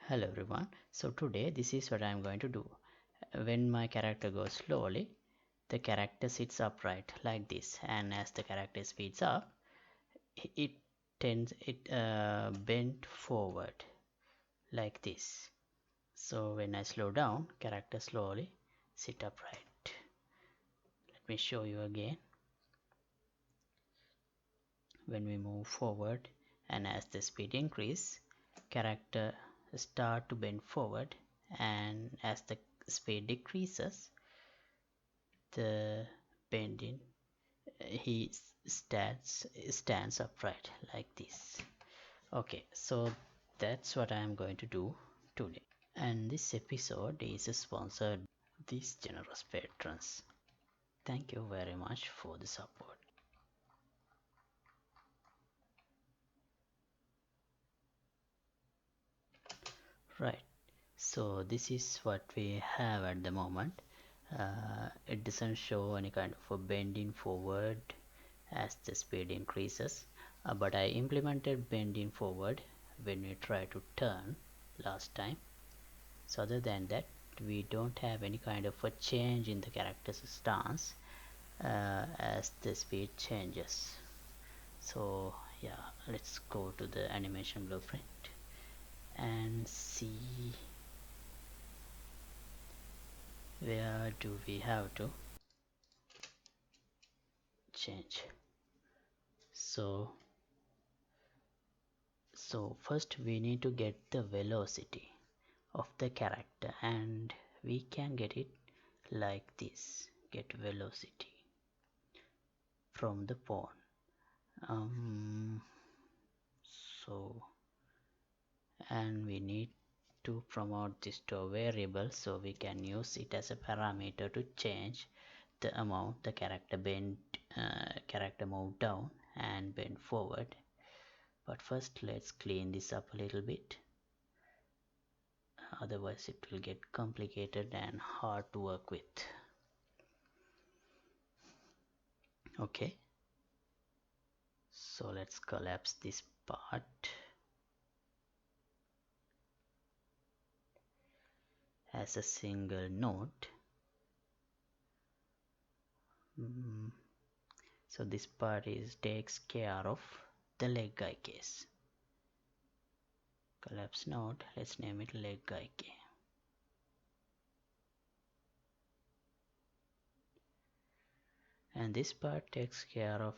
Hello everyone. So today this is what I am going to do. When my character goes slowly, the character sits upright like this, and as the character speeds up, it it bend forward like this. So when I slow down, character slowly sit upright. Let me show you again. When we move forward and as the speed increase, character start to bend forward, and as the speed decreases, the bending he stands upright like this. Okay, so that's what I am going to do today, and this episode is sponsored these generous patrons. Thank you very much for the support. Right, so this is what we have at the moment. It doesn't show any kind of a bending forward as the speed increases, but I implemented bending forward when we try to turn last time. So other than that, we don't have any kind of a change in the character's stance as the speed changes. So yeah, let's go to the animation blueprint and see where do we have to change. So first we need to get the velocity of the character, and we can get it like this. Get velocity from the pawn. So and we need to promote this to a variable, so we can use it as a parameter to change the amount the character move down and bend forward. But first let's clean this up a little bit, otherwise it will get complicated and hard to work with. Okay, so let's collapse this part as a single node. So this part takes care of the leg guy case. Collapse node, let's name it leg guy k. And this part takes care of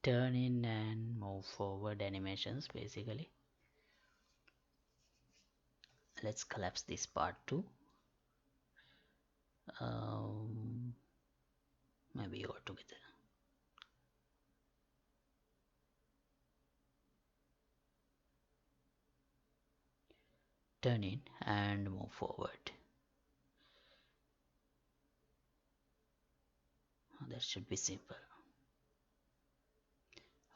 turn in and move forward animations basically. Let's collapse this part too. Maybe all together. Turn in and move forward. That should be simple.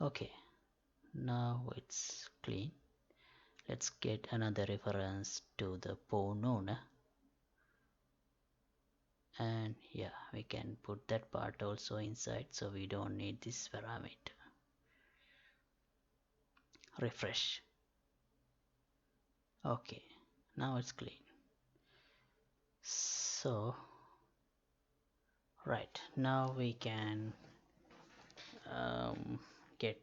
Okay, now it's clean. Let's get another reference to the pawn owner, and yeah, we can put that part also inside, so we don't need this parameter. Refresh. Okay, now it's clean. So right now we can get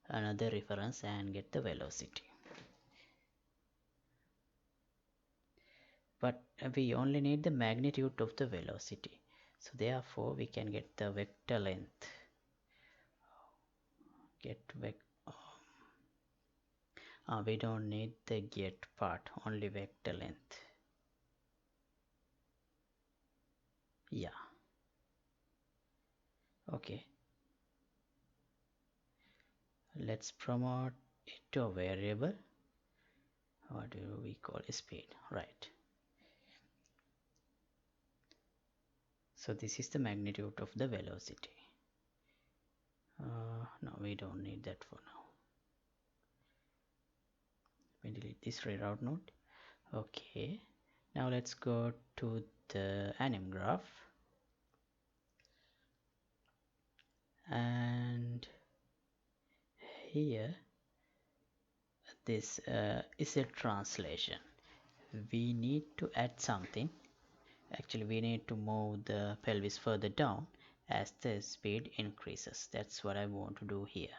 another reference and get the velocity, but we only need the magnitude of the velocity, so therefore we can get the vector length. We don't need the get part, only vector length. Yeah, okay, let's promote it to a variable. What do we call speed? Right, so this is the magnitude of the velocity. No, we don't need that for now. We delete this reroute node. Okay, now let's go to the anim graph, and here this is a translation. We need to add something. Actually, we need to move the pelvis further down as the speed increases. That's what I want to do here.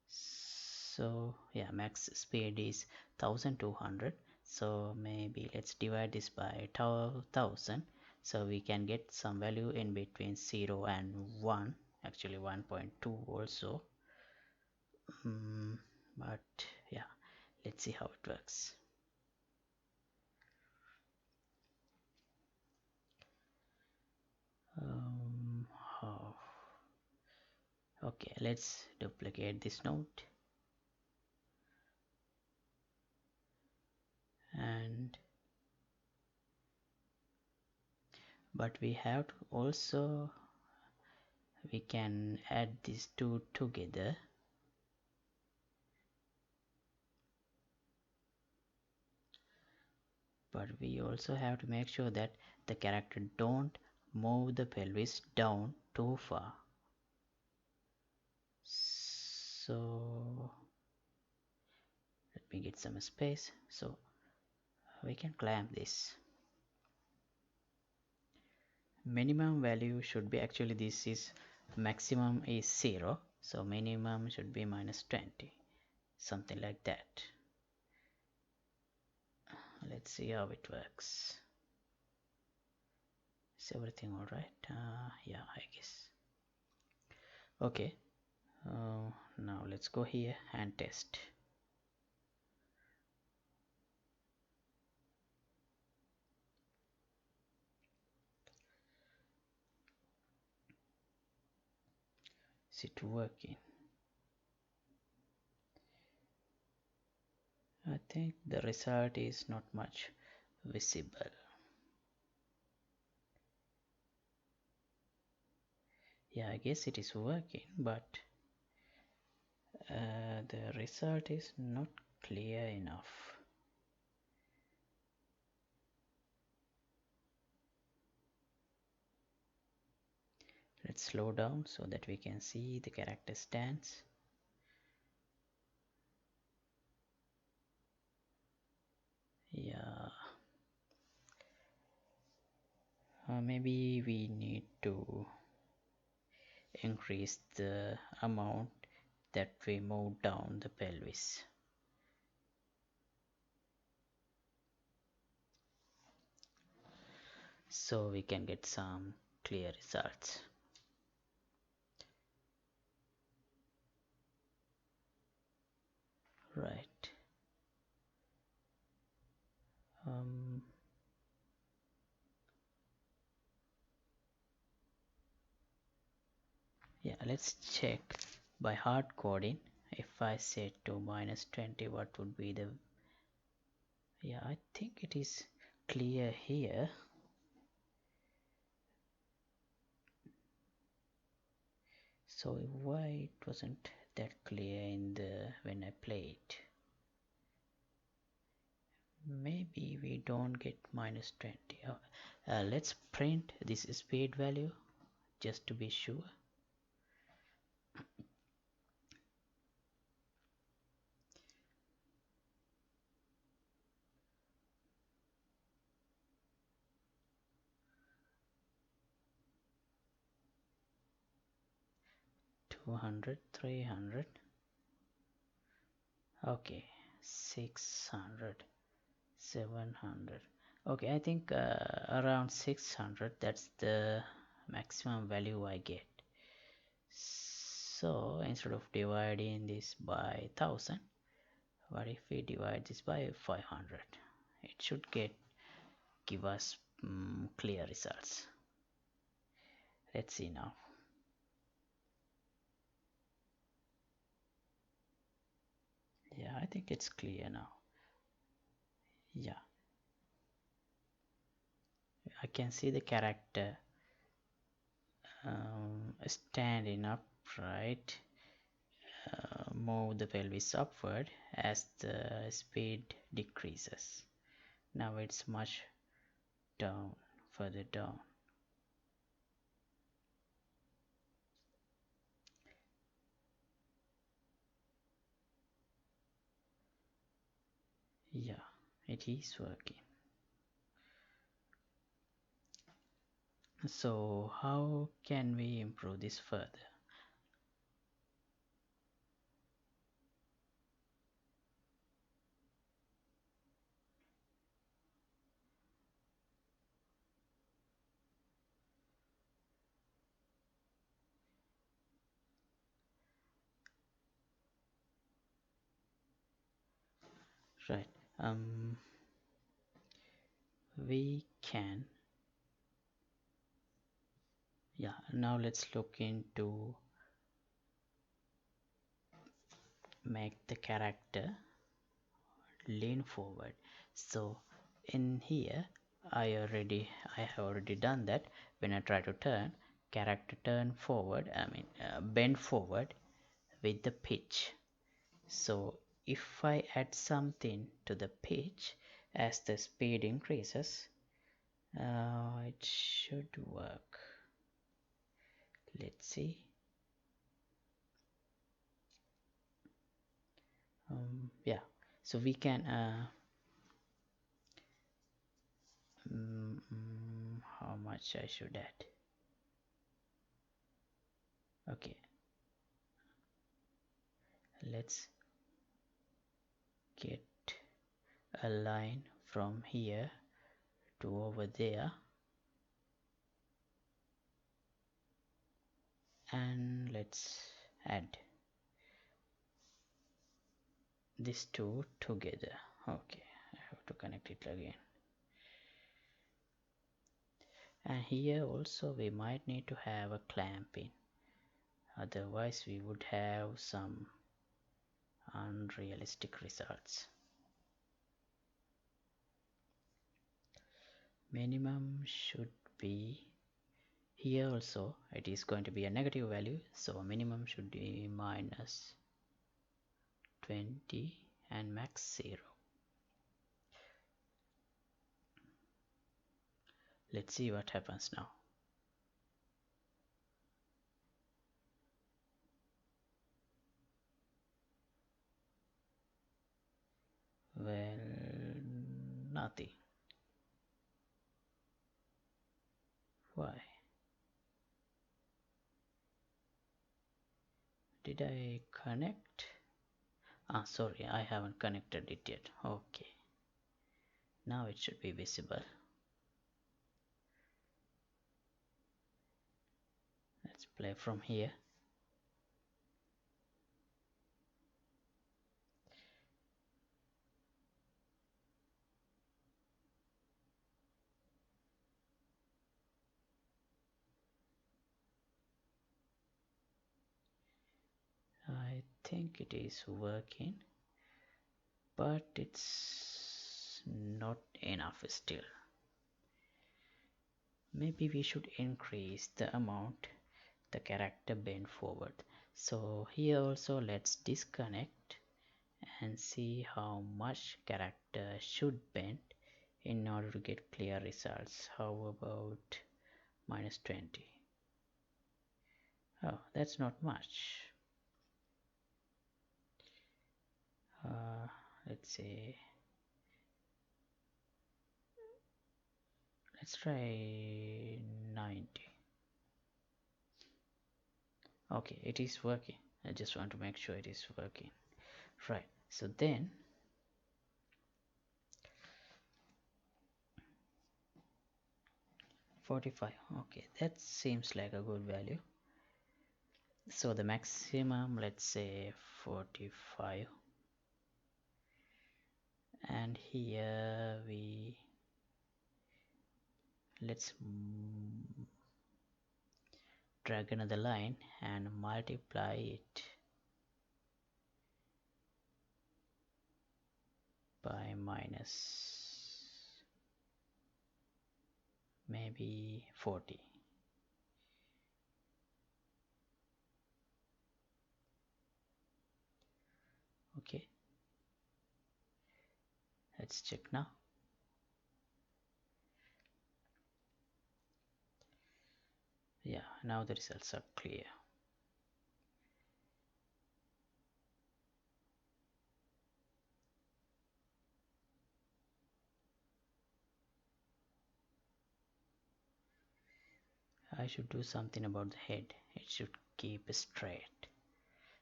So yeah, max speed is 1200. So maybe let's divide this by 1000, so we can get some value in between 0 and 1, actually 1.2 also. But yeah, let's see how it works. Oh. Okay, let's duplicate this node and but we have to also, we can add these two together. But we also have to make sure that the character don't move the pelvis down too far. So let me get some space so we can clamp this. Minimum value should be, actually this is maximum is 0, so minimum should be -20, something like that. Let's see how it works. Is everything all right? Yeah, I guess. Okay, now let's go here and test. Is it working? I think the result is not much visible. Yeah, I guess it is working, but the result is not clear enough. Let's slow down so that we can see the character stance. Yeah, maybe we need to increase the amount that we move down the pelvis. So we can get some clear results. Right. Yeah, let's check by hard coding. If I set to -20, what would be the, yeah, I think it is clear here. So why it wasn't that clear in the when I played? Maybe we don't get -20. Let's print this speed value just to be sure. $200, $300. Okay, 600, 700. Okay, I think around 600, that's the maximum value I get. So instead of dividing this by 1000, what if we divide this by 500? It should give us clear results. Let's see now. Yeah, I think it's clear now. Yeah, I can see the character standing upright, move the pelvis upward as the speed decreases. Now it's much down, further down. Yeah, it is working. So how can we improve this further? Right. Um, we can, yeah, now let's look into make the character lean forward. So in here I have already done that. When I try to turn, character turn forward, bend forward with the pitch. So if I add something to the pitch as the speed increases, it should work. Let's see. Yeah, so we can how much I should add? Okay, let's get a line from here to over there, and let's add these two together. Okay, I have to connect it again. And here also we might need to have a clamp in, otherwise we would have some unrealistic results. Minimum should be, here also it is going to be a negative value, so minimum should be minus 20 and max 0. Let's see what happens now. Well, nothing. Why? Did I connect? Sorry, I haven't connected it yet. Okay. Now it should be visible. Let's play from here. I think it is working, but it's not enough still. Maybe we should increase the amount the character bend forward. So here also let's disconnect and see how much character should bend in order to get clear results. How about minus 20? Oh, that's not much. Uh, let's say, let's try 90. Okay, it is working. I just want to make sure it is working. Right, so then 45. Okay, that seems like a good value. So the maximum, let's say 45, and here we let's drag another line and multiply it by minus maybe 40. Okay, let's check now. Yeah, now the results are clear. I should do something about the head. It should keep straight.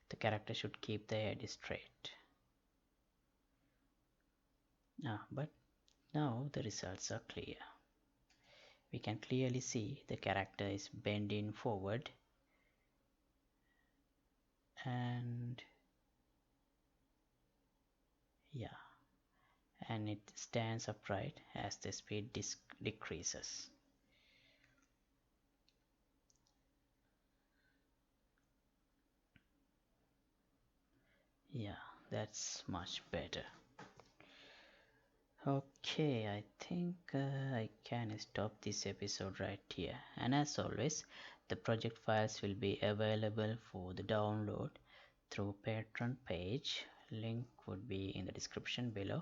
The character should keep the head straight. But now the results are clear. We can clearly see the character is bending forward and yeah, and it stands upright as the speed decreases. Yeah, that's much better. Okay, I think I can stop this episode right here. And as always, the project files will be available for the download through Patreon page. Link would be in the description below.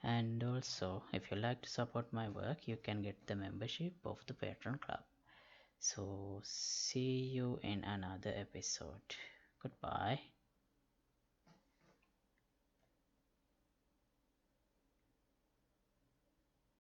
And also, if you like to support my work, you can get the membership of the Patreon club. So, see you in another episode. Goodbye.